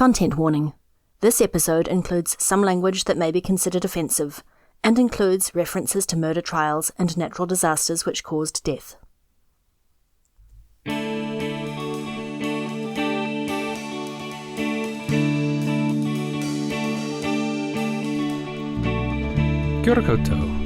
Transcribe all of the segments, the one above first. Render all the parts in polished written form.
Content warning. This episode includes some language that may be considered offensive, and includes references to murder trials and natural disasters which caused death. Kia ora koutou.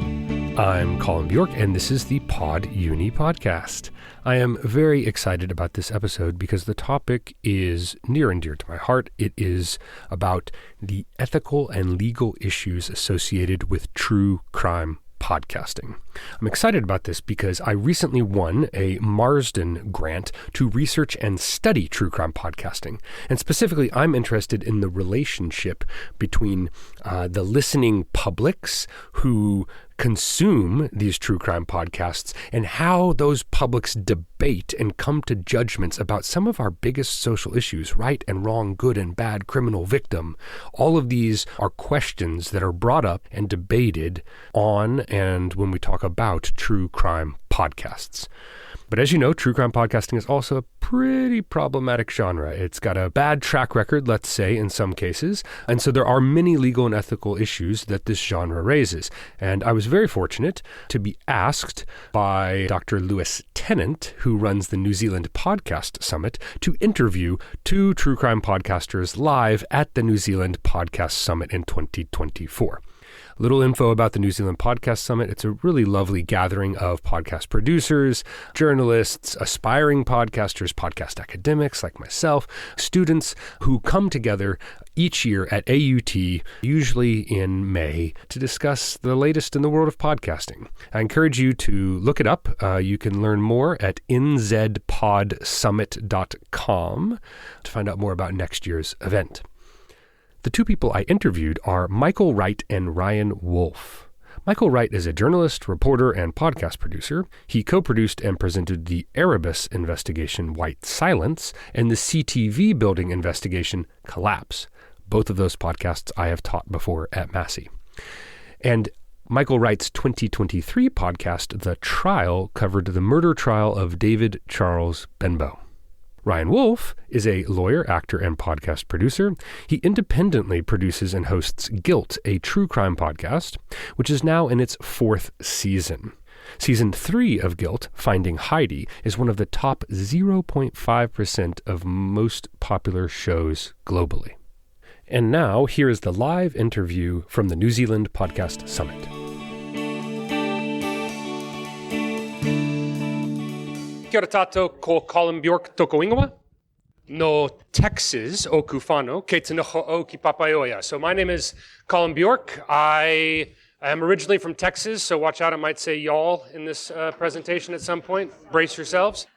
I'm Collin Bjork, and this is the Pod Uni podcast. I am very excited about this episode because the topic is near and dear to my heart. It is about the ethical and legal issues associated with true crime podcasting. I'm excited about this because I recently won a Marsden grant to research and study true crime podcasting. And specifically, I'm interested in the relationship between the listening publics who consume these true crime podcasts and how those publics debate and come to judgments about some of our biggest social issues, right and wrong, good and bad, criminal, victim. All of these are questions that are brought up and debated on and when we talk about true crime podcasts. But as you know, true crime podcasting is also a pretty problematic genre. It's got a bad track record, let's say, in some cases. And so there are many legal and ethical issues that this genre raises. And I was very fortunate to be asked by Dr. Lewis Tennant, who runs the New Zealand Podcast Summit, to interview two true crime podcasters live at the New Zealand Podcast Summit in 2024. Little info about the New Zealand Podcast Summit. It's a really lovely gathering of podcast producers, journalists, aspiring podcasters, podcast academics like myself, students who come together each year at AUT, usually in May, to discuss the latest in the world of podcasting. I encourage you to look it up. You can learn more at nzpodsummit.com to find out more about next year's event. The two people I interviewed are Michael Wright and Ryan Wolf. Michael Wright is a journalist, reporter, and podcast producer. He co-produced and presented the Erebus investigation, White Silence, and the CTV building investigation, Collapse. Both of those podcasts I have taught before at Massey. And Michael Wright's 2023 podcast, The Trial, covered the murder trial of David Charles Benbow. Ryan Wolf is a lawyer, actor, and podcast producer. He independently produces and hosts Guilt, a true crime podcast, which is now in its fourth season. Season 3 of Guilt, Finding Heidi, is one of the top 0.5% of most popular shows globally. And now, here is the live interview from the New Zealand Podcast Summit. Kia ora tātou, ko Collin Bjork toko ingoa. No Texas o Kufano, ke te noho o ki Papaioia. So my name is Collin Bjork. I am originally from Texas, so watch out, I might say y'all in this presentation at some point. Brace yourselves.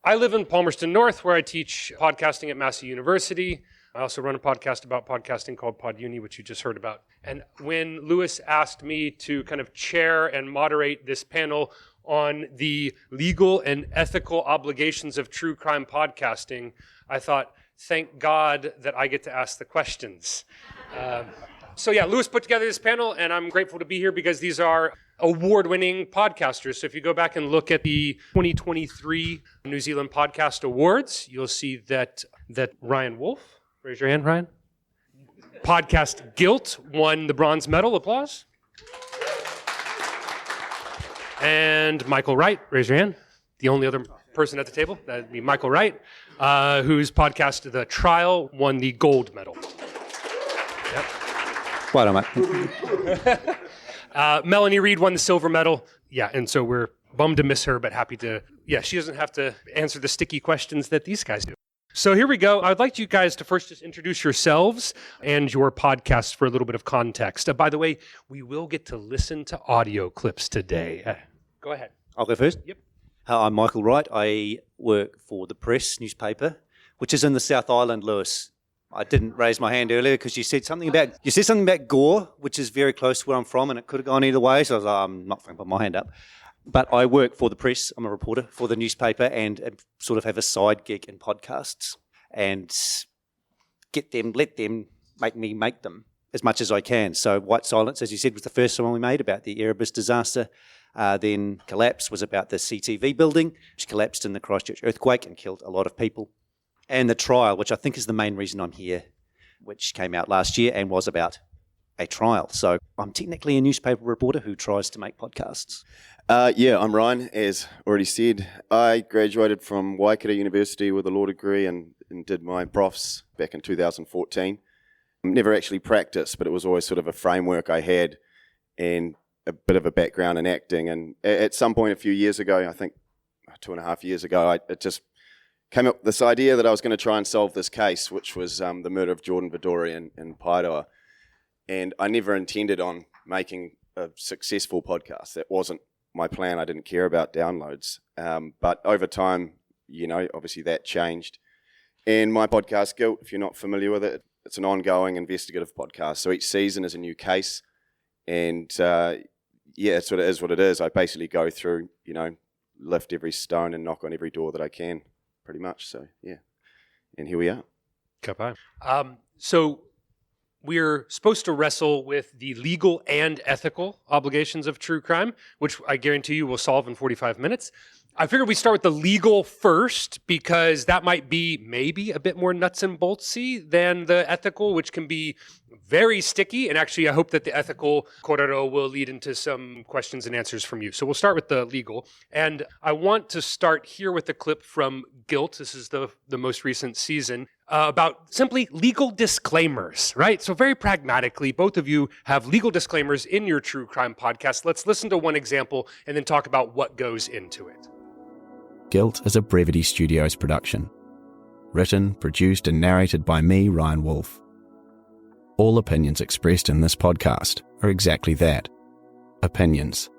I live in Palmerston North, where I teach podcasting at Massey University. I also run a podcast about podcasting called Pod Uni, which you just heard about. And when Lewis asked me to kind of chair and moderate this panel on the legal and ethical obligations of true crime podcasting, I thought, thank God that I get to ask the questions. Lewis put together this panel, and I'm grateful to be here because these are award-winning podcasters. So if you go back and look at the 2023 New Zealand Podcast Awards, you'll see that Ryan Wolf, raise your hand, Ryan, podcast Guilt won the bronze medal. Applause. And Michael Wright, raise your hand. The only other person at the table, that'd be Michael Wright, whose podcast, The Trial, won the gold medal. Yep. Well done, mate. Melanie Reed won the silver medal. Yeah, and so we're bummed to miss her, but happy to, she doesn't have to answer the sticky questions that these guys do. So here we go. I'd like you guys to first just introduce yourselves and your podcast for a little bit of context. By the way, we will get to listen to audio clips today. Go ahead. I'll go first. Yep. I'm Michael Wright. I work for the Press newspaper, which is in the South Island, Lewis. I didn't raise my hand earlier because you said something about Gore, which is very close to where I'm from, and it could have gone either way. So I was like, I'm not going to put my hand up. But I work for the Press. I'm a reporter for the newspaper and sort of have a side gig in podcasts and let them make me make them as much as I can. So White Silence, as you said, was the first one we made about the Erebus disaster. Then Collapse was about the CTV building, which collapsed in the Christchurch earthquake and killed a lot of people. and the trial, which I think is the main reason I'm here, which came out last year and was about a trial. So I'm technically a newspaper reporter who tries to make podcasts. I'm Ryan, as already said. I graduated from Waikato University with a law degree and did my profs back in 2014. Never actually practiced, but it was always sort of a framework I had and a bit of a background in acting. And at some point a few years ago, I think 2.5 years ago, it just came up with this idea that I was going to try and solve this case, which was the murder of Jordan Vidori in Paeroa. And I never intended on making a successful podcast. That wasn't my plan. I didn't care about downloads. But over time, obviously that changed. And my podcast, Guilt, if you're not familiar with it, it's an ongoing investigative podcast. So each season is a new case. And it sort of is what it is. I basically go through, lift every stone and knock on every door that I can, pretty much. So, yeah. And here we are. Kapai. So we're supposed to wrestle with the legal and ethical obligations of true crime, which I guarantee you will solve in 45 minutes. I figured we start with the legal first because that might be maybe a bit more nuts and boltsy than the ethical, which can be very sticky. And actually, I hope that the ethical korero will lead into some questions and answers from you. So we'll start with the legal. And I want to start here with a clip from Guilt. This is the most recent season about simply legal disclaimers, right? So very pragmatically, both of you have legal disclaimers in your true crime podcast. Let's listen to one example and then talk about what goes into it. Guilt is a Brevity Studios production. Written, produced and narrated by me, Ryan Wolfe. All opinions expressed in this podcast are exactly that, opinions,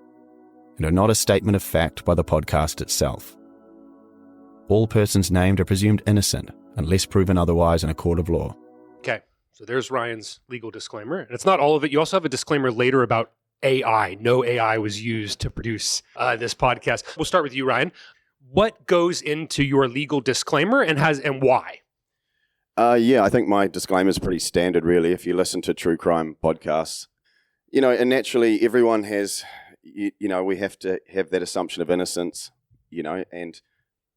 and are not a statement of fact by the podcast itself. All persons named are presumed innocent unless proven otherwise in a court of law. Okay, so there's Ryan's legal disclaimer. And it's not all of it. You also have a disclaimer later about AI. No AI was used to produce this podcast. We'll start with you, Ryan. What goes into your legal disclaimer and why? I think my disclaimer is pretty standard, really. If you listen to true crime podcasts, and naturally everyone has, we have to have that assumption of innocence, and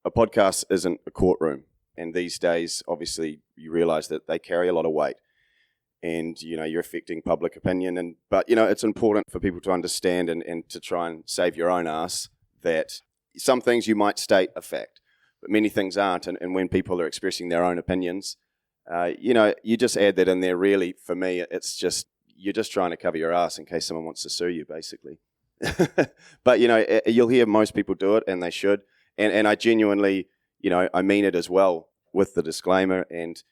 a podcast isn't a courtroom. And these days, obviously, you realize that they carry a lot of weight and, you're affecting public opinion. But it's important for people to understand and to try and save your own ass that some things you might state are fact, but many things aren't. And when people are expressing their own opinions, you just add that in there. Really, for me, it's just, you're just trying to cover your ass in case someone wants to sue you, basically. But, you'll hear most people do it, and they should. And I genuinely, I mean it as well with the disclaimer. And,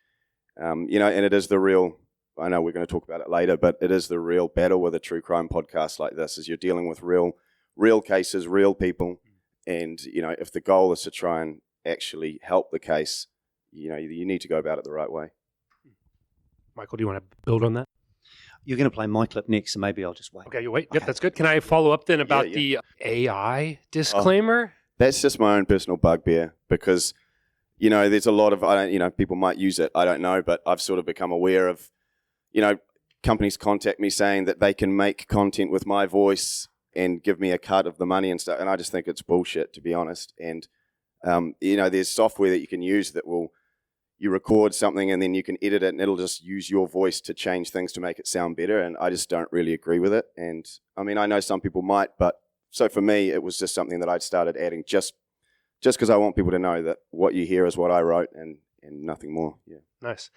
and it is the real, I know we're going to talk about it later, but it is the real battle with a true crime podcast like this, is you're dealing with real cases, real people. And, if the goal is to try and actually help the case, you need to go about it the right way. Michael, do you want to build on that? You're going to play my clip next, so maybe I'll just wait. Okay, you wait. Yep, that's good. Can I follow up then about the AI disclaimer? That's just my own personal bugbear because, there's a lot of, people might use it. I don't know, but I've sort of become aware of, companies contact me saying that they can make content with my voice and give me a cut of the money and stuff. And I just think it's bullshit, to be honest. And, there's software that you can use that you record something and then you can edit it and it'll just use your voice to change things to make it sound better. And I just don't really agree with it. And I mean, I know some people might, but so for me, it was just something that I'd started adding just because I want people to know that what you hear is what I wrote and nothing more. Yeah. Nice.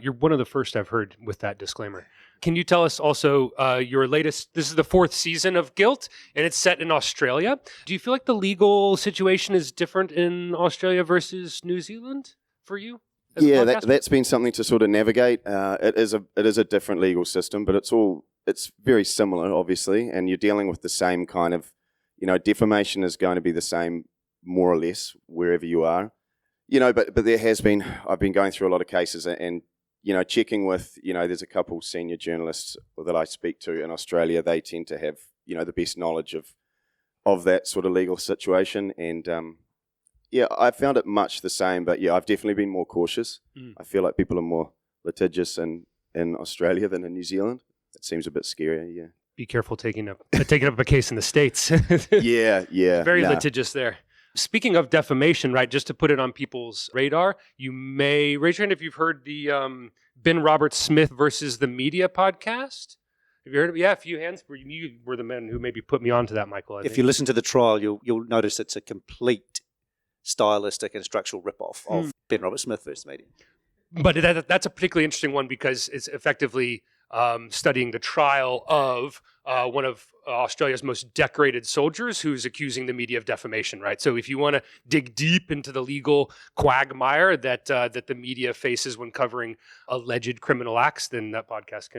You're one of the first I've heard with that disclaimer. Can you tell us also your latest, this is the 4th season of Guilt, and it's set in Australia. Do you feel like the legal situation is different in Australia versus New Zealand for you? Yeah, that's been something to sort of navigate. It is a different legal system, but it's very similar, obviously, and you're dealing with the same kind of, defamation is going to be the same more or less wherever you are. But there has been, I've been going through a lot of cases and checking with, there's a couple senior journalists that I speak to in Australia. They tend to have, the best knowledge of that sort of legal situation. And, I found it much the same, but I've definitely been more cautious. I feel like people are more litigious in Australia than in New Zealand. It seems a bit scarier, yeah. Be careful taking up a case in the States. Yeah. Very litigious there. Speaking of defamation, right, just to put it on people's radar, you may raise your hand if you've heard the Ben Robert Smith versus the Media podcast. Have you heard of it? Yeah, a few hands. You were the men who maybe put me onto that, Michael. If you listen to the trial, you'll notice it's a complete stylistic and structural ripoff of Ben Robert Smith versus the Media. But that's a particularly interesting one because it's effectively studying the trial of one of Australia's most decorated soldiers who's accusing the media of defamation, right? So if you want to dig deep into the legal quagmire that the media faces when covering alleged criminal acts, then that podcast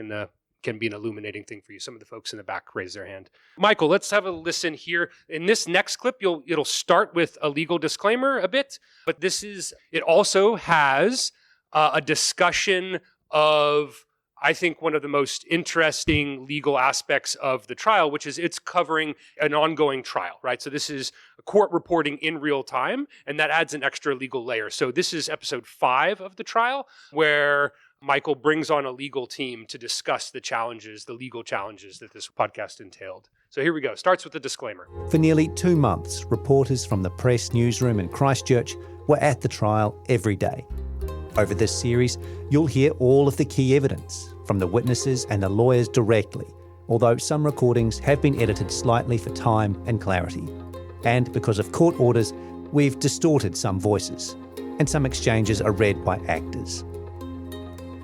can be an illuminating thing for you. Some of the folks in the back raise their hand. Michael, let's have a listen here. In this next clip, it'll start with a legal disclaimer a bit, but it also has a discussion of, I think, one of the most interesting legal aspects of the trial, which is it's covering an ongoing trial, right? So this is court reporting in real time, and that adds an extra legal layer. So this is episode 5 of the trial, where Michael brings on a legal team to discuss the legal challenges that this podcast entailed. So here we go. Starts with the disclaimer. For nearly 2 months, reporters from the press newsroom in Christchurch were at the trial every day. Over this series, you'll hear all of the key evidence from the witnesses and the lawyers directly, although some recordings have been edited slightly for time and clarity. And because of court orders, we've distorted some voices, and some exchanges are read by actors.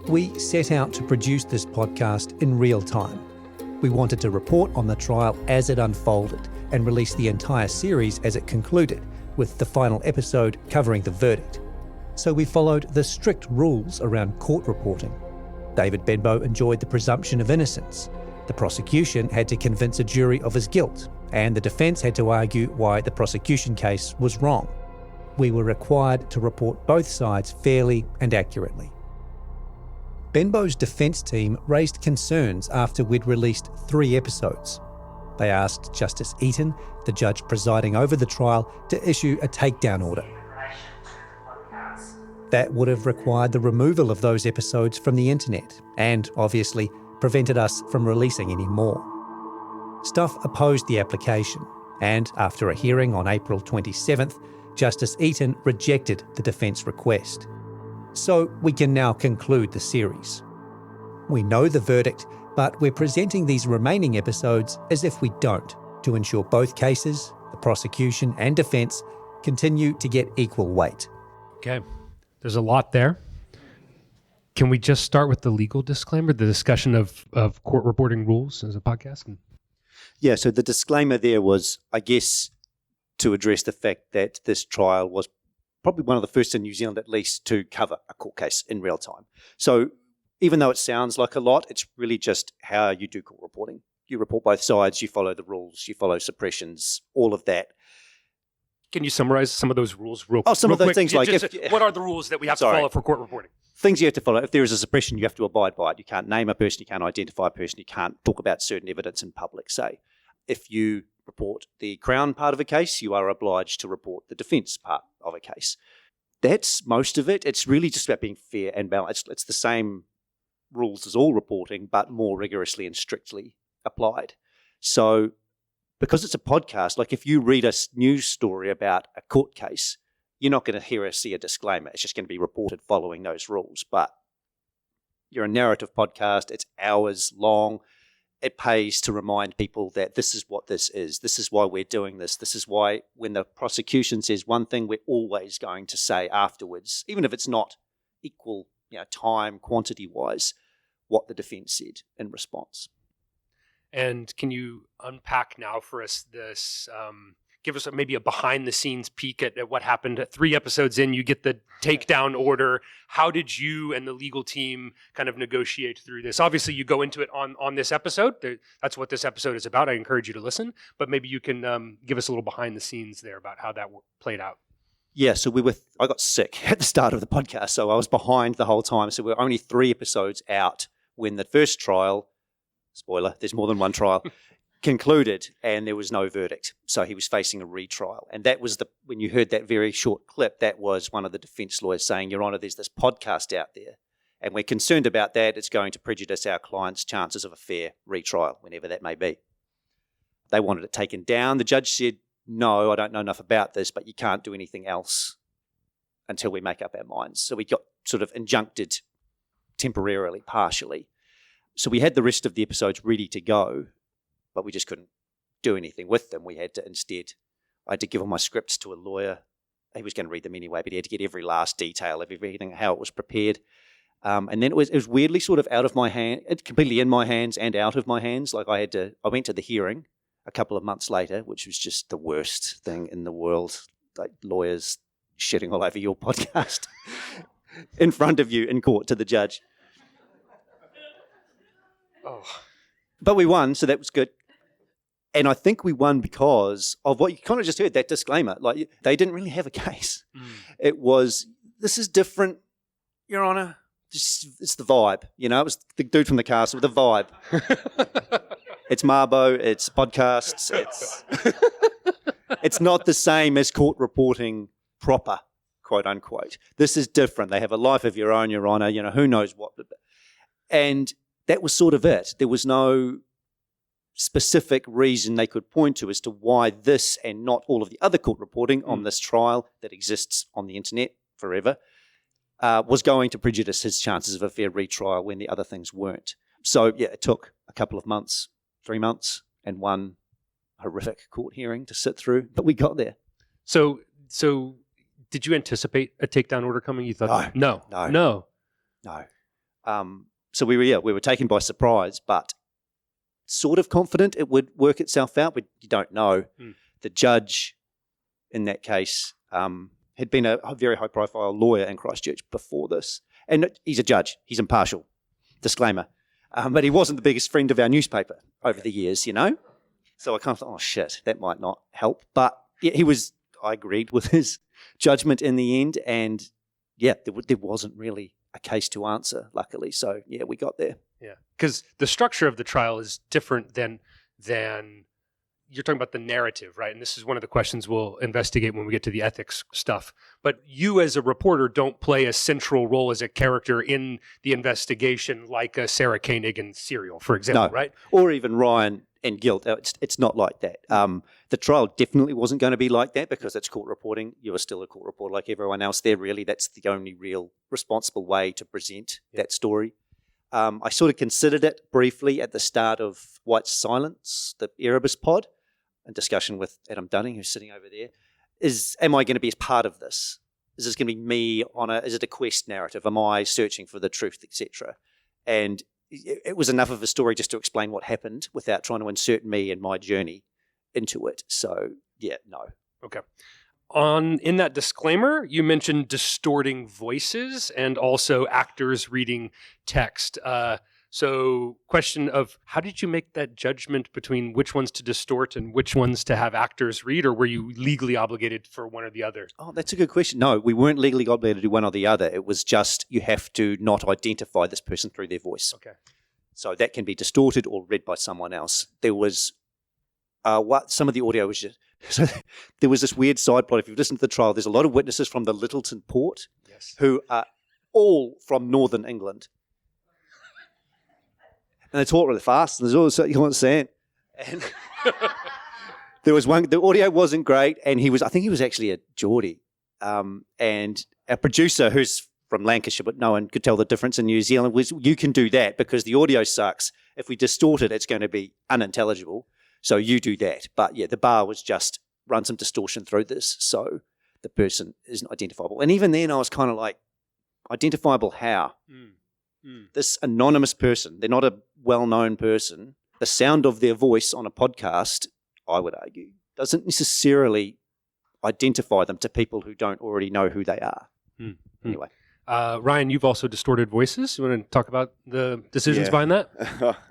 We set out to produce this podcast in real time. We wanted to report on the trial as it unfolded and release the entire series as it concluded, with the final episode covering the verdict. So we followed the strict rules around court reporting. David Benbow enjoyed the presumption of innocence. The prosecution had to convince a jury of his guilt, and the defence had to argue why the prosecution case was wrong. We were required to report both sides fairly and accurately. Benbow's defence team raised concerns after we'd released 3 episodes. They asked Justice Eaton, the judge presiding over the trial, to issue a takedown order. That would have required the removal of those episodes from the internet and, obviously, prevented us from releasing any more. Stuff opposed the application, and after a hearing on April 27th, Justice Eaton rejected the defence request. So we can now conclude the series. We know the verdict, but we're presenting these remaining episodes as if we don't, to ensure both cases, the prosecution and defence, continue to get equal weight. Okay. There's a lot there. Can we just start with the legal disclaimer, the discussion of court reporting rules as a podcast? Yeah, so the disclaimer there was, I guess, to address the fact that this trial was probably one of the first in New Zealand, at least, to cover a court case in real time. So even though it sounds like a lot, it's really just how you do court reporting. You report both sides, you follow the rules, you follow suppressions, all of that. Can you summarize some of those rules real quick? Oh, some of those things, like what are the rules that we have to follow for court reporting? Things you have to follow. If there is a suppression, you have to abide by it. You can't name a person, you can't identify a person, you can't talk about certain evidence in public, say. If you report the Crown part of a case, you are obliged to report the defence part of a case. That's most of it. It's really just about being fair and balanced. It's the same rules as all reporting, but more rigorously and strictly applied. So because it's a podcast, like if you read a news story about a court case, you're not going to see a disclaimer. It's just going to be reported following those rules. But you're a narrative podcast. It's hours long. It pays to remind people that this is what this is. This is why we're doing this. This is why when the prosecution says one thing, we're always going to say afterwards, even if it's not equal, time, quantity-wise, what the defence said in response. And can you unpack now for us this, give us maybe a behind-the-scenes peek at what happened at 3 episodes in? You get the takedown order. How did you and the legal team kind of negotiate through this? Obviously, you go into it on this episode. That's what this episode is about. I encourage you to listen. But maybe you can give us a little behind-the-scenes there about how that played out. Yeah, so I got sick at the start of the podcast, so I was behind the whole time. So we're only 3 episodes out when the first trial, spoiler, there's more than one trial, concluded, and there was no verdict. So he was facing a retrial. And that was when you heard that very short clip, that was one of the defence lawyers saying, Your Honour, there's this podcast out there, and we're concerned about that. It's going to prejudice our client's chances of a fair retrial, whenever that may be. They wanted it taken down. The judge said, no, I don't know enough about this, but you can't do anything else until we make up our minds. So we got sort of injuncted temporarily, partially. So we had the rest of the episodes ready to go, but we just couldn't do anything with them. We had to instead, I had to give all my scripts to a lawyer. He was going to read them anyway, but he had to get every last detail of everything, how it was prepared. And then it was weirdly sort of out of my hand, completely in my hands and out of my hands. Like I went to the hearing a couple of months later, which was just the worst thing in the world. Like lawyers shitting all over your podcast in front of you in court to the judge. Oh. But we won, so that was good. And I think we won because of what you kind of just heard, that disclaimer. Like, they didn't really have a case. It was, this is different, Your Honour. It's the vibe, you know. It was the dude from the cast with the vibe. It's Marbo, it's podcasts, it's not the same as court reporting proper, quote unquote. This is different. They have a life of your own, Your Honour, you know, who knows what. And that was sort of it. There was no specific reason they could point to as to why this and not all of the other court reporting on this trial that exists on the internet forever was going to prejudice his chances of a fair retrial when the other things weren't. So, yeah, it took a couple of months, 3 months, and one horrific court hearing to sit through, but we got there. So did you anticipate a takedown order coming? You thought No. So we were taken by surprise, but sort of confident it would work itself out, but you don't know. The judge in that case had been a very high-profile lawyer in Christchurch before this. And he's a judge. He's impartial. Disclaimer. But he wasn't the biggest friend of our newspaper over the years, you know? So I kind of thought, oh, shit, that might not help. But yeah, I agreed with his judgment in the end. And yeah, there wasn't really a case to answer, luckily. So yeah, we got there. Yeah, because the structure of the trial is different than you're talking about the narrative, right? And this is one of the questions we'll investigate when we get to the ethics stuff. But you as a reporter don't play a central role as a character in the investigation like a Sarah Koenig in Serial, for example, right? Or even Ryan and Guilt. It's not like that. The trial definitely wasn't going to be like that because it's court reporting. You are still a court reporter like everyone else there, really. That's the only real responsible way to present that story. I sort of considered it briefly at the start of White Silence, the Erebus pod, in discussion with Adam Dunning, who's sitting over there. Am I going to be as part of this? Is this going to be me is it a quest narrative? Am I searching for the truth, etc.? And it was enough of a story just to explain what happened without trying to insert me and my journey into it. So, yeah, no. Okay. In that disclaimer, you mentioned distorting voices and also actors reading text. So question of how did you make that judgment between which ones to distort and which ones to have actors read, or were you legally obligated for one or the other? Oh, that's a good question. No, we weren't legally obligated to do one or the other. It was just you have to not identify this person through their voice. Okay. So that can be distorted or read by someone else. There was some of the audio was just... So there was this weird side plot. If you've listened to the trial, there's a lot of witnesses from the Littleton port who are all from northern England. And they talk really fast, and there's also, you know what I'm saying? And there was one, the audio wasn't great, and I think he was actually a Geordie. And our producer, who's from Lancashire, but no one could tell the difference in New Zealand, was you can do that because the audio sucks. If we distort it, it's going to be unintelligible. So you do that. But yeah, the bar was just run some distortion through this, so the person isn't identifiable. And even then I was kind of like, identifiable how? This anonymous person, they're not a well-known person. The sound of their voice on a podcast, I would argue, doesn't necessarily identify them to people who don't already know who they are. Anyway. Ryan, you've also distorted voices. You want to talk about the decisions behind that?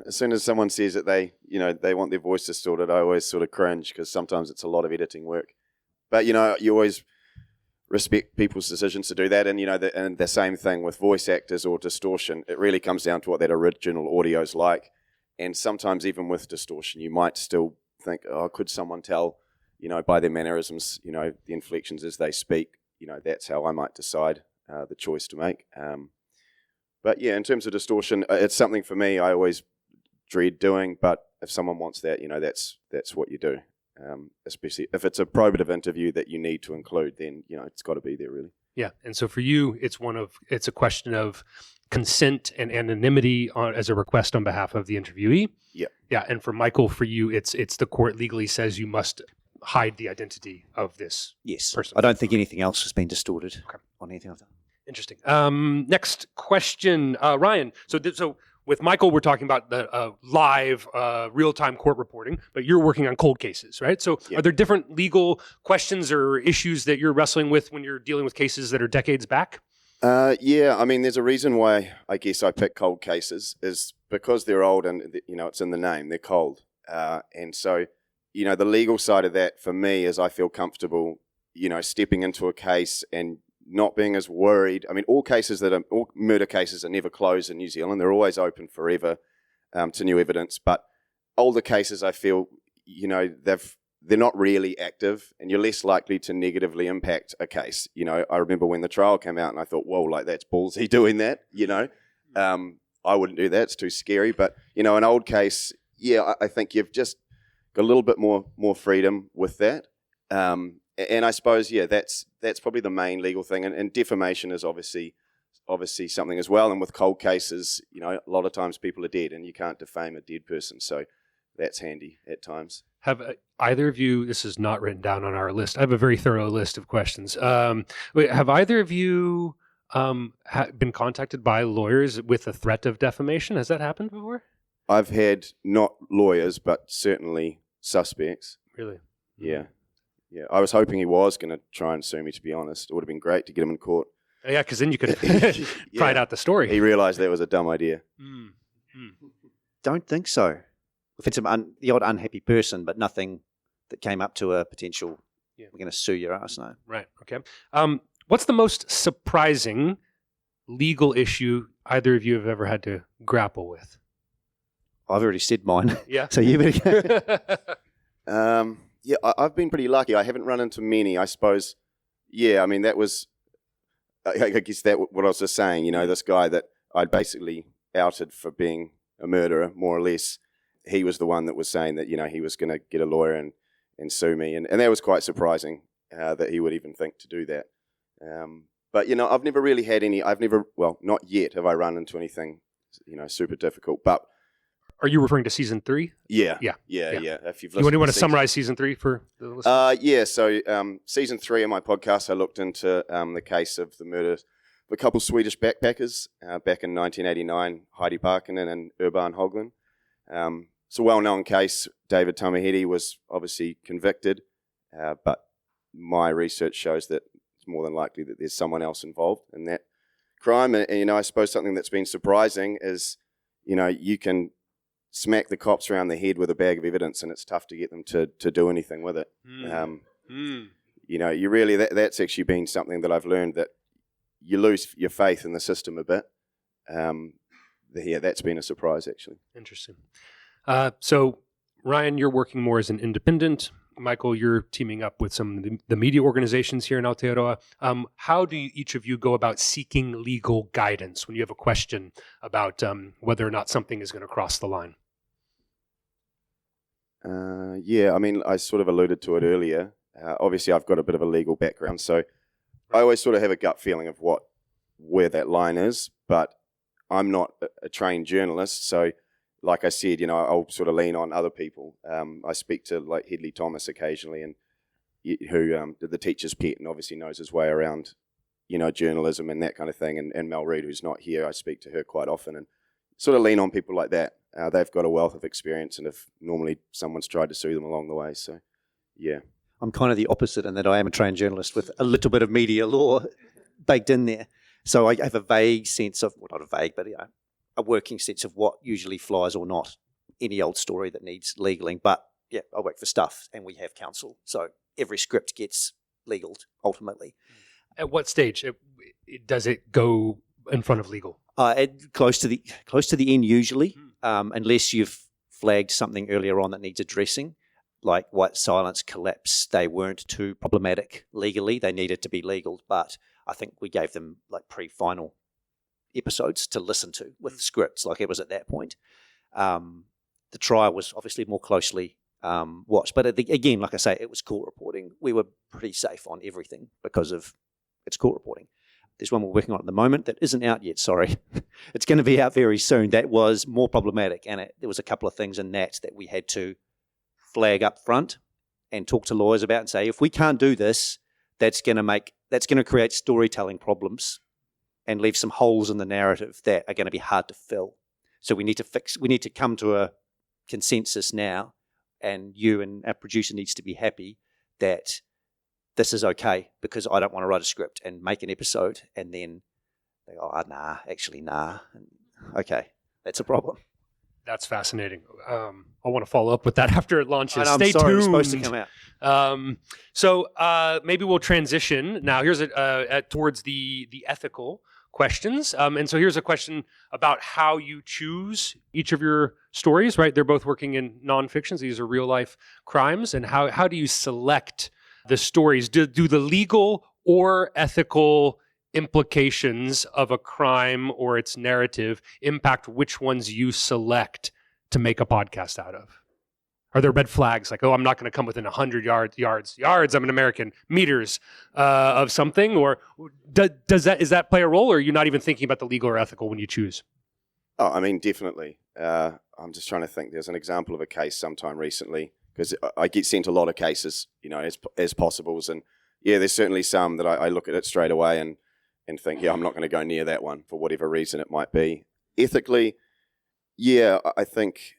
As soon as someone says that they want their voice distorted, I always sort of cringe because sometimes it's a lot of editing work. But, you always respect people's decisions to do that. And, and the same thing with voice actors or distortion. It really comes down to what that original audio is like. And sometimes even with distortion, you might still think, could someone tell, by their mannerisms, the inflections as they speak, that's how I might decide the choice to make. But yeah, in terms of distortion, it's something for me I always dread doing, but if someone wants that, that's what you do. especially if it's a probative interview that you need to include, then, it's got to be there really. Yeah. And so for you, it's a question of consent and anonymity as a request on behalf of the interviewee. Yeah. Yeah. And for Michael, for you, it's the court legally says you must hide the identity of this person. I don't think anything else has been distorted on anything I've done. Interesting. Next question, Ryan. So with Michael, we're talking about the live, real-time court reporting, but you're working on cold cases, right? So Are there different legal questions or issues that you're wrestling with when you're dealing with cases that are decades back? Yeah, I mean, there's a reason why I guess I pick cold cases is because they're old and, it's in the name, they're cold. And so, the legal side of that for me is I feel comfortable, stepping into a case and not being as worried. I mean, all murder cases are never closed in New Zealand. They're always open forever to new evidence. But older cases, I feel, they're not really active, and you're less likely to negatively impact a case. I remember when the trial came out, and I thought, whoa, like that's ballsy doing that. I wouldn't do that. It's too scary. But an old case, I think you've just got a little bit more freedom with that. And I suppose, that's probably the main legal thing. And defamation is obviously something as well. And with cold cases, a lot of times people are dead and you can't defame a dead person. So that's handy at times. Have either of you, this is not written down on our list, I have a very thorough list of questions. Have either of you been contacted by lawyers with a threat of defamation? Has that happened before? I've had not lawyers, but certainly suspects. Really? Yeah. Yeah, I was hoping he was going to try and sue me, to be honest. It would have been great to get him in court. Yeah, because then you could pry out the story. He realised that was a dumb idea. Don't think so. If it's the odd unhappy person, but nothing that came up to a potential, we're going to sue your ass now. Right, okay. What's the most surprising legal issue either of you have ever had to grapple with? I've already said mine. Yeah. So you better Yeah, I've been pretty lucky. I haven't run into many, I suppose. Yeah, I mean, that was, I guess that what I was just saying, this guy that I'd basically outed for being a murderer, more or less. He was the one that was saying that, he was going to get a lawyer and sue me. And that was quite surprising that he would even think to do that. But, I've never really had any, not yet have I run into anything, super difficult. But are you referring to season 3? Yeah. If you've you want to summarize season 3 for the listeners? So season 3 of my podcast, I looked into the case of the murder of a couple Swedish backpackers back in 1989, Heidi Parkinen and Urban Höglund. It's a well-known case. David Tamahedi was obviously convicted, but my research shows that it's more than likely that there's someone else involved in that crime. And I suppose something that's been surprising is, you can smack the cops around the head with a bag of evidence, and it's tough to get them to do anything with it. You really that's actually been something that I've learned, that you lose your faith in the system a bit. That's been a surprise actually. Interesting. So Ryan, you're working more as an independent. Michael, you're teaming up with some of the media organizations here in Aotearoa. How do each of you go about seeking legal guidance when you have a question about whether or not something is going to cross the line? I mean, I sort of alluded to it earlier. Obviously, I've got a bit of a legal background, so I always sort of have a gut feeling of where that line is, but I'm not a trained journalist, so like I said, I'll sort of lean on other people. I speak to like Hedley Thomas occasionally, and who the teacher's pet and obviously knows his way around, journalism and that kind of thing. And Mel Reid, who's not here, I speak to her quite often and sort of lean on people like that. They've got a wealth of experience, and if normally someone's tried to sue them along the way. So, yeah. I'm kind of the opposite in that I am a trained journalist with a little bit of media law baked in there. So I have a vague sense of, well, not a vague, but a working sense of what usually flies or not. Any old story that needs legaling. But yeah, I work for Stuff and we have counsel. So every script gets legaled ultimately. At what stage does it go in front of legal? Close to the end usually, unless you've flagged something earlier on that needs addressing. Like White Silence Collapse, they weren't too problematic legally. They needed to be legal, but I think we gave them like pre-final episodes to listen to with scripts, like it was at that point. The trial was obviously more closely watch. But again, like I say, it was court reporting. We were pretty safe on everything because of it's court reporting. There's one we're working on at the moment that isn't out yet, sorry. It's going to be out very soon. That was more problematic, and there was a couple of things in that we had to flag up front and talk to lawyers about and say, if we can't do this, that's going to create storytelling problems and leave some holes in the narrative that are going to be hard to fill. So we need to come to a consensus now, and you and our producer needs to be happy that this is okay, because I don't want to write a script and make an episode and then they go, nah. Okay, that's a problem. That's fascinating. I want to follow up with that after it launches. Stay tuned. It's supposed to come out. So maybe we'll transition now. Here's towards the ethical questions. And so here's a question about how you choose each of your stories, right? They're both working in nonfictions. These are real life crimes. And how do you select the stories? Do the legal or ethical implications of a crime or its narrative impact which ones you select to make a podcast out of? Are there red flags like, I'm not going to come within 100 yards, I'm an American, meters of something? Or does that play a role, or are you not even thinking about the legal or ethical when you choose? Oh, I mean, definitely. I'm just trying to think. There's an example of a case sometime recently, because I get sent a lot of cases, as possibles. And yeah, there's certainly some that I look at it straight away and think, I'm not going to go near that one for whatever reason it might be. Ethically, yeah, I think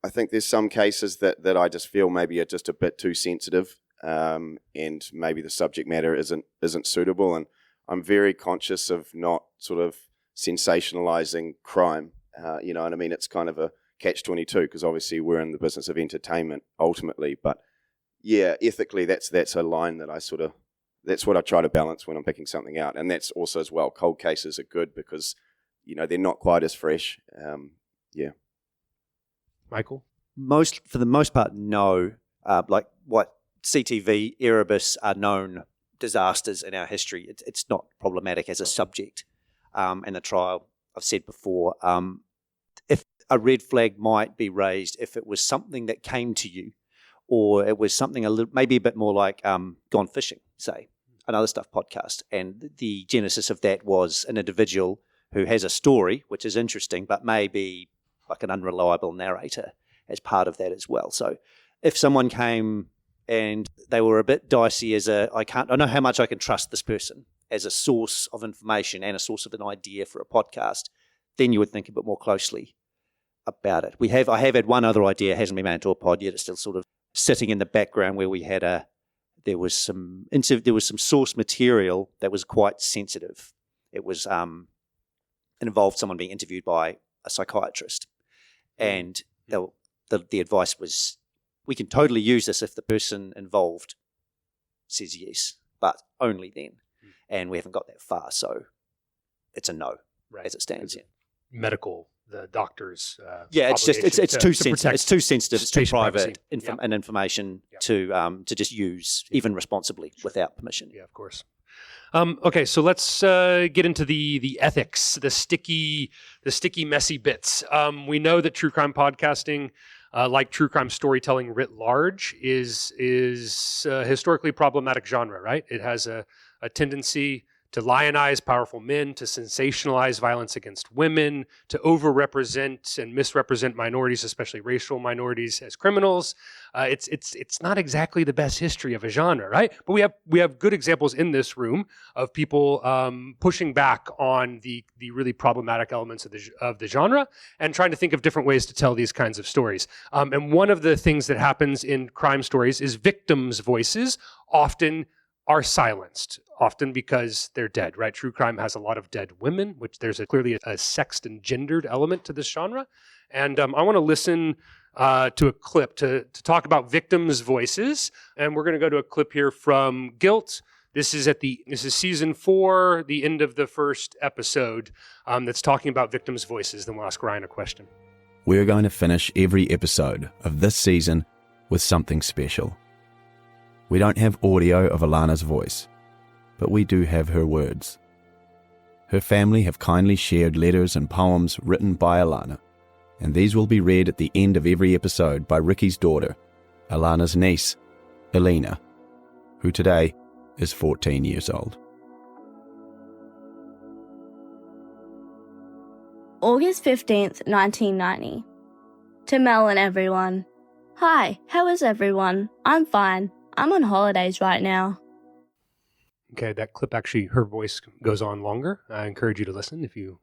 there's some cases that I just feel maybe are just a bit too sensitive, and maybe the subject matter isn't suitable. And I'm very conscious of not sort of sensationalizing crime. You know what I mean? It's kind of a catch-22, because obviously we're in the business of entertainment ultimately. But yeah, ethically, that's a line that that's what I try to balance when I'm picking something out. And that's also as well, cold cases are good because, they're not quite as fresh. Yeah. Michael? For the most part, no. Like what CTV, Erebus are known disasters in our history. It's not problematic as a subject. And the trial, I've said before, if a red flag might be raised if it was something that came to you, or it was something maybe a bit more like Gone Fishing, say, another stuff podcast. And the genesis of that was an individual who has a story, which is interesting, but may be like an unreliable narrator as part of that as well. So if someone came and they were a bit dicey I know how much I can trust this person as a source of information and a source of an idea for a podcast, then you would think a bit more closely about it. I have had one other idea, hasn't been made into a pod yet. It's still sort of sitting in the background, where we had there was some source material that was quite sensitive. It was it involved someone being interviewed by a psychiatrist, and the advice was, we can totally use this if the person involved says yes, but only then. And we haven't got that far, so it's a no, right, as it stands. Yeah. Medical, the doctors. It's just it's too sensitive. It's too sensitive. It's too private and information to just use even responsibly without permission. Yeah, of course. Okay, so let's get into the ethics, the sticky, messy bits. We know that true crime podcasting, like true crime storytelling writ large, is a historically problematic genre, right? It has a tendency to lionize powerful men, to sensationalize violence against women, to overrepresent and misrepresent minorities, especially racial minorities, as criminals. It's not exactly the best history of a genre, right? But we have good examples in this room of people pushing back on the really problematic elements of the genre and trying to think of different ways to tell these kinds of stories. And one of the things that happens in crime stories is victims' voices often are silenced, often because they're dead, right? True crime has a lot of dead women, which there's clearly a sexed and gendered element to this genre. And I want to listen to a clip to talk about victims' voices. And we're going to go to a clip here from Guilt. This is season 4, the end of the first episode, that's talking about victims' voices. Then we'll ask Ryan a question. We're going to finish every episode of this season with something special. We don't have audio of Alana's voice, but we do have her words. Her family have kindly shared letters and poems written by Alana, and these will be read at the end of every episode by Ricky's daughter, Alana's niece, Elena, who today is 14 years old. August 15th, 1990. To Mel and everyone. Hi, how is everyone? I'm fine. I'm on holidays right now. Okay, that clip actually, her voice goes on longer. I encourage you to listen if you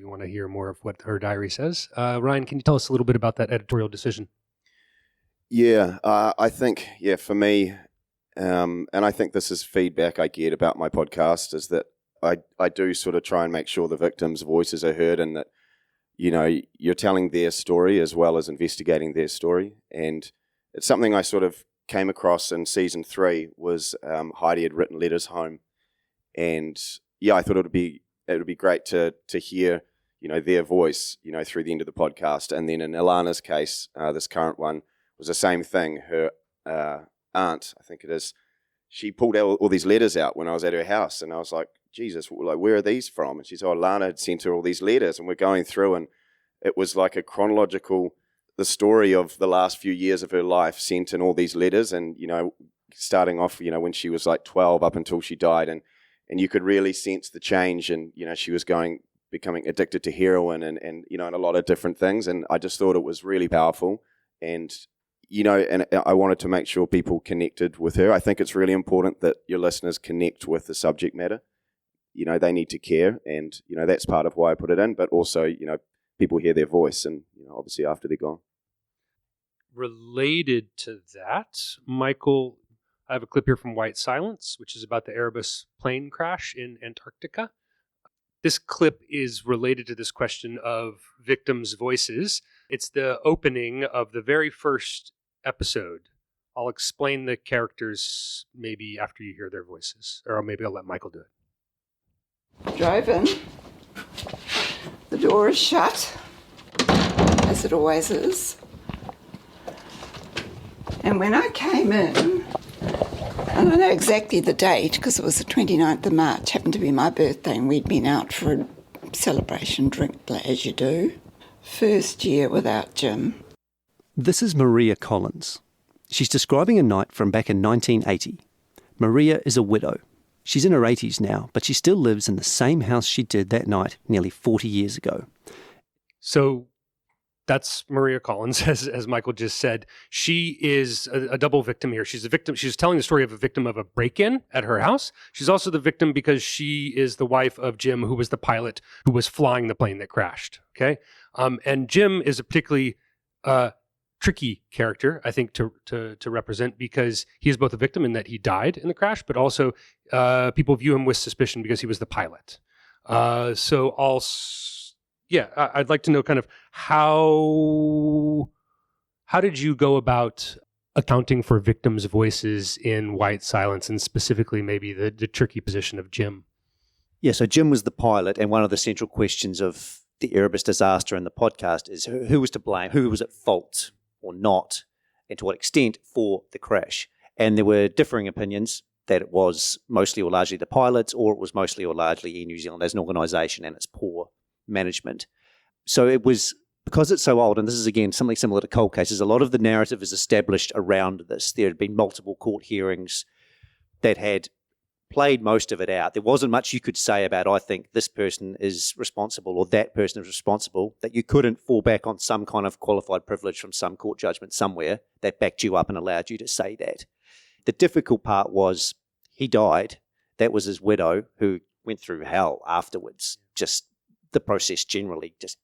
want to hear more of what her diary says. Ryan, can you tell us a little bit about that editorial decision? Yeah, I think, for me, and I think this is feedback I get about my podcast, is that I do sort of try and make sure the victims' voices are heard, and that, you're telling their story as well as investigating their story. And it's something I sort of came across in season 3 was Heidi had written letters home. And I thought it would be great to hear, their voice, through the end of the podcast. And then in Ilana's case, this current one, was the same thing. Her aunt, I think it is, she pulled all these letters out when I was at her house, and I was like, Jesus, like, where are these from? And she said, Ilana had sent her all these letters, and we're going through, and it was like a chronological, the story of the last few years of her life sent in all these letters, and, starting off, when she was like 12 up until she died, and you could really sense the change, and, she was becoming addicted to heroin and and a lot of different things, and I just thought it was really powerful. And and I wanted to make sure people connected with her. I think it's really important that your listeners connect with the subject matter. They need to care, and, that's part of why I put it in, but also, people hear their voice, and, obviously after they're gone. Related to that, Michael, I have a clip here from White Silence, which is about the Erebus plane crash in Antarctica. This clip is related to this question of victims' voices. It's the opening of the very first episode. I'll explain the characters maybe after you hear their voices, or maybe I'll let Michael do it. Drove in. The door is shut, as it always is. And when I came in, and I know exactly the date because it was the 29th of March, happened to be my birthday, and we'd been out for a celebration drink, as you do. First year without Jim. This is Maria Collins. She's describing a night from back in 1980. Maria is a widow. She's in her 80s now, but she still lives in the same house she did that night nearly 40 years ago. So that's Maria Collins, as Michael just said. She is a double victim here. She's a victim. She's telling the story of a victim of a break-in at her house. She's also the victim because she is the wife of Jim, who was the pilot who was flying the plane that crashed. Okay, and Jim is a particularly tricky character, I think, to represent, because he is both a victim in that he died in the crash, but also people view him with suspicion because he was the pilot. I'd like to know kind of how did you go about accounting for victims' voices in White Silence, and specifically maybe the tricky position of Jim? Yeah, so Jim was the pilot, and one of the central questions of the Erebus disaster in the podcast is who was to blame, who was at fault or not, and to what extent for the crash. And there were differing opinions that it was mostly or largely the pilots, or it was mostly or largely Air New Zealand as an organisation and its poor management. So it was, because it's so old, and this is again something similar to cold cases, a lot of the narrative is established around this. There had been multiple court hearings that had played most of it out. There wasn't much you could say about, I think this person is responsible or that person is responsible, that you couldn't fall back on some kind of qualified privilege from some court judgment somewhere that backed you up and allowed you to say that. The difficult part was he died. That was his widow, who went through hell afterwards. Just the process generally just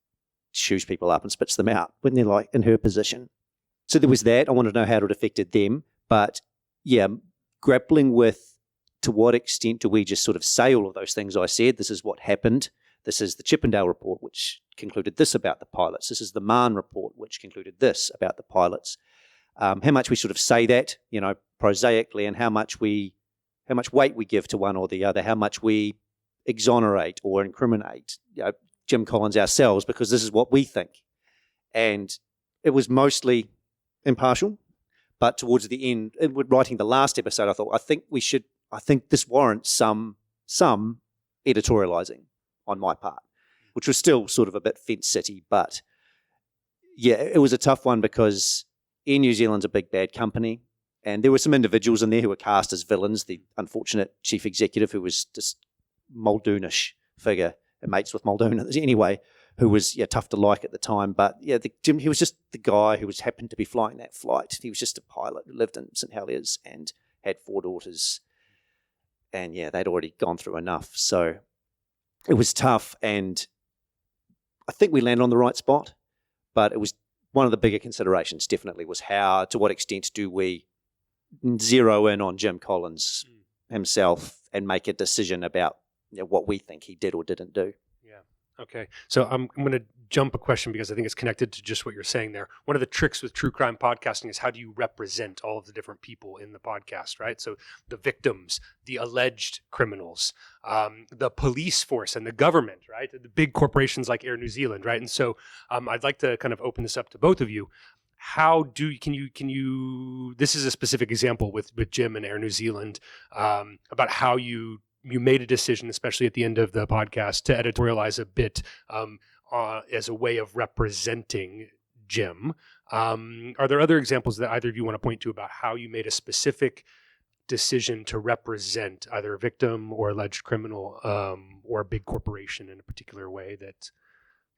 chews people up and spits them out when they're like in her position. So there was that. I wanted to know how it affected them. But yeah, grappling with, to what extent do we just sort of say all of those things I said? This is what happened. This is the Chippendale report, which concluded this about the pilots. This is the Mahon report, which concluded this about the pilots. How much we sort of say that, prosaically, and how much weight we give to one or the other, how much we exonerate or incriminate Jim Collins ourselves because this is what we think. And it was mostly impartial, but towards the end, writing the last episode, I thought, I think this warrants some editorializing on my part, which was still sort of a bit fence city. But yeah, it was a tough one because Air New Zealand's a big bad company, and there were some individuals in there who were cast as villains. The unfortunate chief executive, who was this Muldoonish figure, and mates with Muldoon anyway, who was tough to like at the time. But Jim, he was just the guy who happened to be flying that flight. He was just a pilot who lived in St Heliers and had 4 daughters, and they'd already gone through enough. So it was tough, and I think we landed on the right spot. But it was one of the bigger considerations. Definitely was to what extent do we zero in on Jim Collins himself and make a decision about what we think he did or didn't do. Yeah. Okay. So I'm going to jump a question because I think it's connected to just what you're saying there. One of the tricks with true crime podcasting is how do you represent all of the different people in the podcast, right? So the victims, the alleged criminals, the police force and the government, right? The big corporations like Air New Zealand, right? And so I'd like to kind of open this up to both of you. Can you this is a specific example with Jim and Air New Zealand about how you made a decision, especially at the end of the podcast, to editorialize a bit as a way of representing Jim. Are there other examples that either of you want to point to about how you made a specific decision to represent either a victim or alleged criminal or a big corporation in a particular way that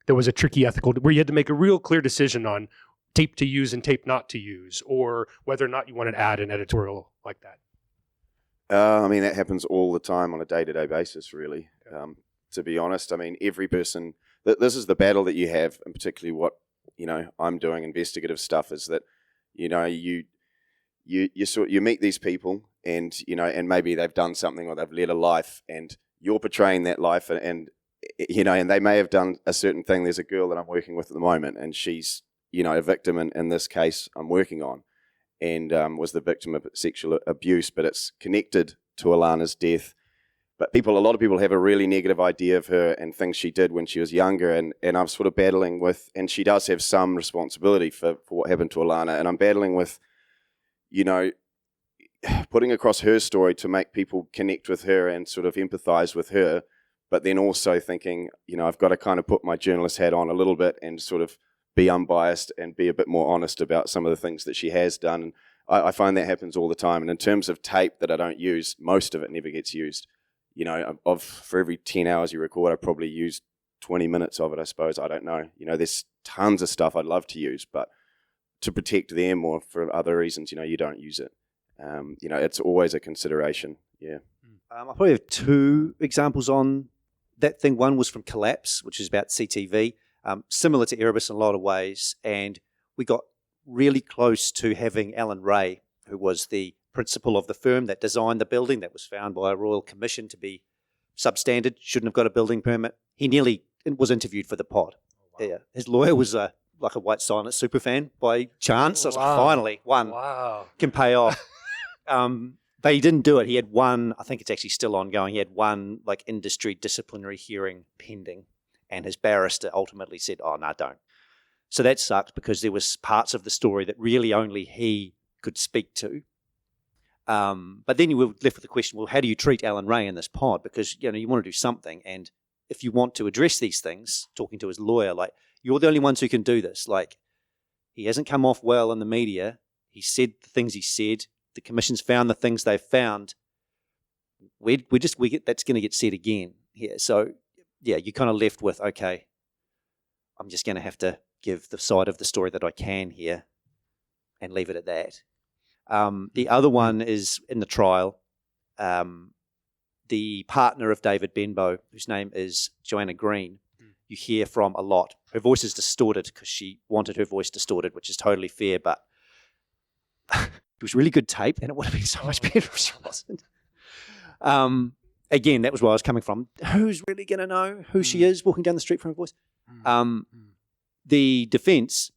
there was a tricky ethical, where you had to make a real clear decision on tape to use and tape not to use, or whether or not you wanted to add an editorial like that? I mean, that happens all the time on a day-to-day basis, really. To be honest, I mean, every person, this is the battle that you have, and particularly what, I'm doing investigative stuff, is that, you meet these people and, and maybe they've done something or they've led a life and you're portraying that life and they may have done a certain thing. There's a girl that I'm working with at the moment and she's, a victim in this case I'm working on, and was the victim of sexual abuse, but it's connected to Alana's death. But a lot of people have a really negative idea of her and things she did when she was younger, and I'm sort of battling with, and she does have some responsibility for what happened to Alana, and I'm battling with, putting across her story to make people connect with her and sort of empathize with her, but then also thinking, I've got to kind of put my journalist hat on a little bit and sort of be unbiased and be a bit more honest about some of the things that she has done. And I find that happens all the time. And in terms of tape that I don't use, most of it never gets used. For every 10 hours you record, I probably use 20 minutes of it, I suppose. I don't know. There's tons of stuff I'd love to use, but to protect them or for other reasons, you don't use it. It's always a consideration. Yeah. I probably have 2 examples on that thing. One was from Collapse, which is about CTV. Similar to Erebus in a lot of ways, and we got really close to having Alan Ray, who was the principal of the firm that designed the building that was found by a Royal Commission to be substandard, shouldn't have got a building permit. He nearly was interviewed for the pod. Oh, wow. Yeah, his lawyer was like a White Silence superfan by chance. I was like, finally, one can pay off. But he didn't do it. He had one, I think it's actually still ongoing, he had one like industry disciplinary hearing pending. And his barrister ultimately said, oh, no, don't. So that sucked because there was parts of the story that really only he could speak to. But then you were left with the question, well, how do you treat Alan Ray in this pod? Because, you want to do something. And if you want to address these things, talking to his lawyer, like, you're the only ones who can do this. Like, he hasn't come off well in the media. He said the things he said. The commission's found the things they've found. That's going to get said again here. So, yeah, you're kind of left with, okay, I'm just going to have to give the side of the story that I can here and leave it at that. The other one is in the trial, the partner of David Benbow, whose name is Joanna Green, you hear from a lot. Her voice is distorted because she wanted her voice distorted, which is totally fair, but it was really good tape and it would have been so much better if she wasn't. Again, that was where I was coming from. Who's really going to know who she is walking down the street from her voice? The defense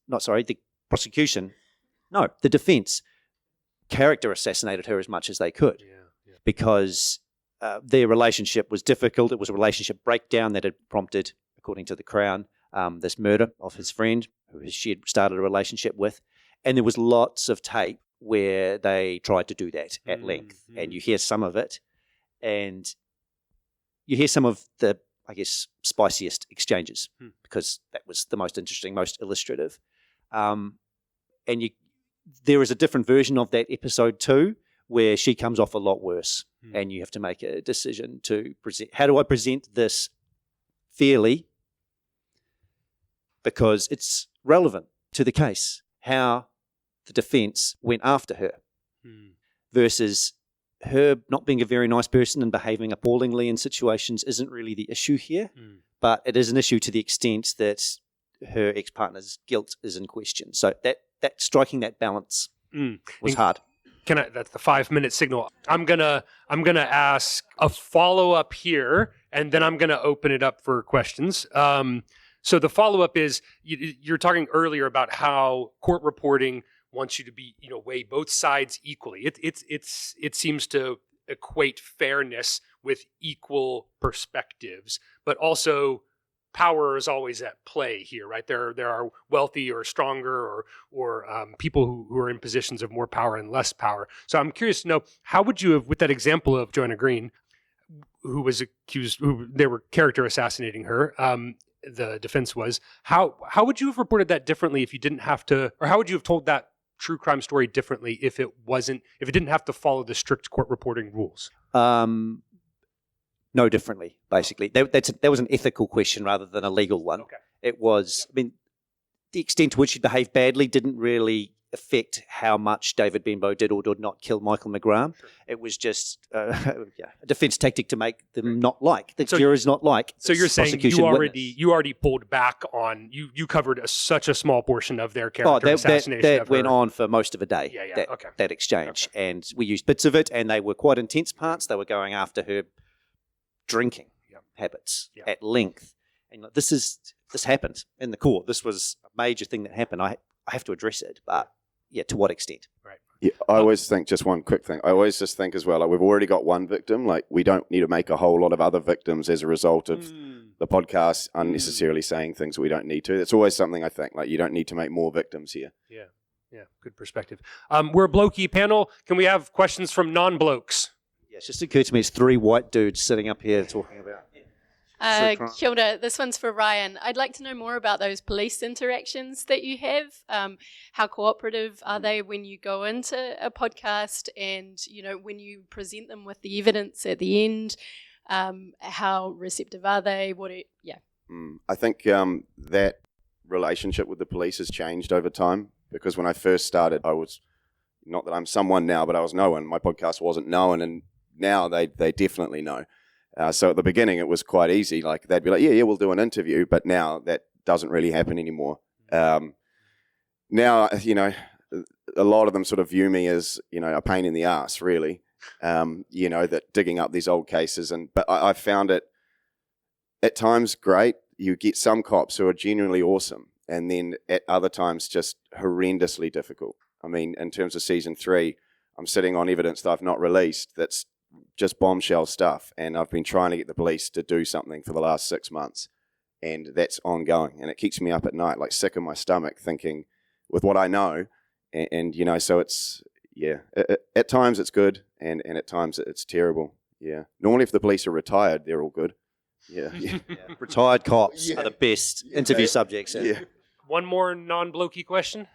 character assassinated her as much as they could because their relationship was difficult. It was a relationship breakdown that had prompted, according to the Crown, this murder of his friend who she had started a relationship with. And there was lots of tape where they tried to do that at length. And you hear some of it. And you hear some of the, I guess, spiciest exchanges because that was the most interesting, most illustrative. And there is a different version of that episode too, where she comes off a lot worse, and you have to make a decision to present. How do I present this fairly? Because it's relevant to the case, how the defence went after her versus her not being a very nice person and behaving appallingly in situations isn't really the issue here, but it is an issue to the extent that her ex-partner's guilt is in question. So that striking that balance was hard. That's the 5-minute signal. I'm gonna ask a follow-up here, and then I'm gonna open it up for questions. So the follow-up is, you're talking earlier about how court reporting wants you to be, weigh both sides equally. It seems to equate fairness with equal perspectives, but also power is always at play here, right? There are wealthy or stronger or people who are in positions of more power and less power. So I'm curious to know, how would you have, with that example of Joanna Green, who was accused, they were character assassinating her, the defense was, how would you have reported that differently if you didn't have to, or how would you have told that true crime story differently if it didn't have to follow the strict court reporting rules? No differently, basically. That was an ethical question rather than a legal one. Okay. It was, the extent to which he behaved badly didn't really affect how much David Benbow did or did not kill Michael McGrath. Sure. It was just a defence tactic to make them not like. The jurors not like. So you're saying you already pulled back on, you covered such a small portion of their character assassination. That went on for most of a day, okay. that exchange. Okay. And we used bits of it, and they were quite intense parts. They were going after her drinking habits at length. And this happened in the court. This was a major thing that happened. I have to address it, but to what extent? Right. Yeah, I always think, just one quick thing, I always just think as well, like, we've already got one victim, like, we don't need to make a whole lot of other victims as a result of the podcast unnecessarily saying things we don't need to. It's always something I think, like, you don't need to make more victims here. Yeah, good perspective. We're a blokey panel. Can we have questions from non-blokes? Yeah, it's just occurred to me, it's 3 white dudes sitting up here talking about... Kia ora, this one's for Ryan. I'd like to know more about those police interactions that you have. How cooperative are they when you go into a podcast and, when you present them with the evidence at the end? How receptive are they? I think that relationship with the police has changed over time, because when I first started, I was, not that I'm someone now, but I was no one. My podcast wasn't known, and now they definitely know. So at the beginning, it was quite easy. Like, they'd be like, yeah, we'll do an interview. But now that doesn't really happen anymore. Now, a lot of them sort of view me as, a pain in the ass, really. That digging up these old cases. But I found it at times great. You get some cops who are genuinely awesome, and then at other times just horrendously difficult. I mean, in terms of season 3, I'm sitting on evidence that I've not released that's just bombshell stuff, and I've been trying to get the police to do something for the last 6 months, and that's ongoing, and it keeps me up at night, like, sick in my stomach, thinking with what I know, and so it's, at times it's good, and at times it's terrible. Normally if the police are retired, they're all good. Retired cops are the best interview subjects. One more non-blokey question.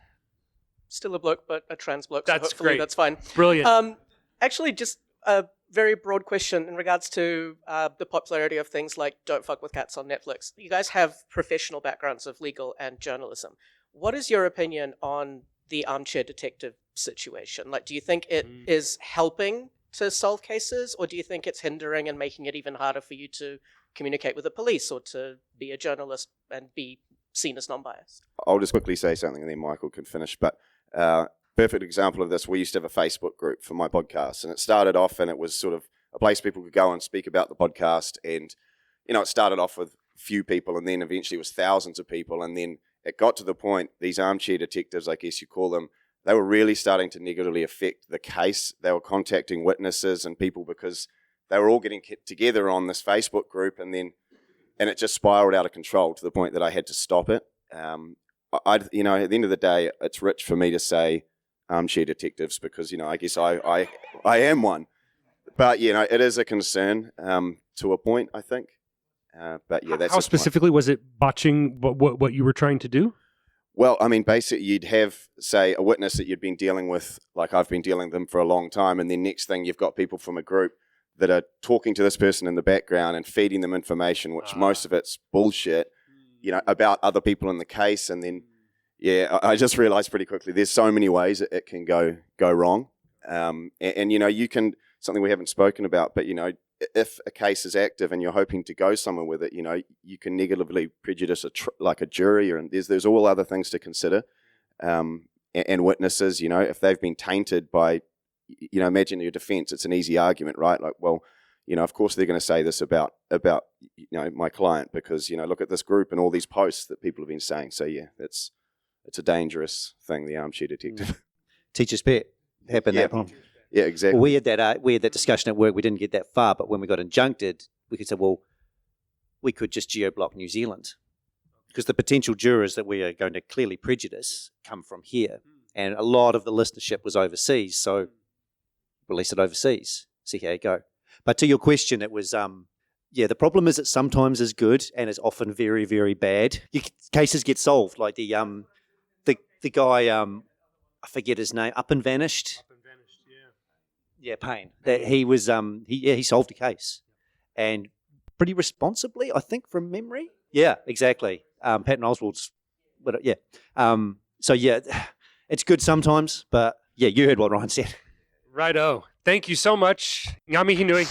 Still a bloke, but a trans bloke. That's so hopefully great. That's fine. Brilliant. Actually, just a very broad question in regards to the popularity of things like Don't Fuck With Cats on Netflix. You guys have professional backgrounds of legal and journalism. What is your opinion on the armchair detective situation? Like, do you think it is helping to solve cases, or do you think it's hindering and making it even harder for you to communicate with the police or to be a journalist and be seen as non-biased? I'll just quickly say something and then Michael can finish. But perfect example of this, we used to have a Facebook group for my podcast, and it started off and it was sort of a place people could go and speak about the podcast, and it started off with few people, and then eventually it was thousands of people, and then it got to the point, these armchair detectives, I guess you call them, they were really starting to negatively affect the case. They were contacting witnesses and people because they were all getting together on this Facebook group, and it just spiraled out of control to the point that I had to stop it. At the end of the day, it's rich for me to say armchair detectives because, I guess I am one. But, it is a concern to a point, I think. But, that's how specifically was it botching what you were trying to do? Well, I mean, basically, you'd have, say, a witness that you'd been dealing with, like I've been dealing with them for a long time, and then next thing you've got people from a group that are talking to this person in the background and feeding them information, which most of it's bullshit, about other people in the case. And then, I just realised pretty quickly there's so many ways it can go wrong. And you can, something we haven't spoken about, but, if a case is active and you're hoping to go somewhere with it, you can negatively prejudice a jury, and there's all other things to consider. And witnesses, if they've been tainted by, imagine your defense, it's an easy argument, right? Like, well, of course they're going to say this about my client because, look at this group and all these posts that people have been saying. So yeah, it's a dangerous thing, the armchair detective. Teacher's pet happened that problem. Yeah, exactly. Well, we had that discussion at work. We didn't get that far, but when we got injuncted, we could say, well, we could just geo-block New Zealand because the potential jurors that we are going to clearly prejudice come from here, and a lot of the listenership was overseas. So release it overseas, see how you go. But to your question, it was the problem is it sometimes is good and is often very, very bad. Cases get solved, like the guy I forget his name, Up and Vanished. Yeah, Payne. That he was he solved a case, and pretty responsibly, I think, from memory. Yeah, exactly. Patton Oswald's, so yeah, it's good sometimes, but yeah, you heard what Ryan said. Righto. Thank you so much. Ngā mihi nui.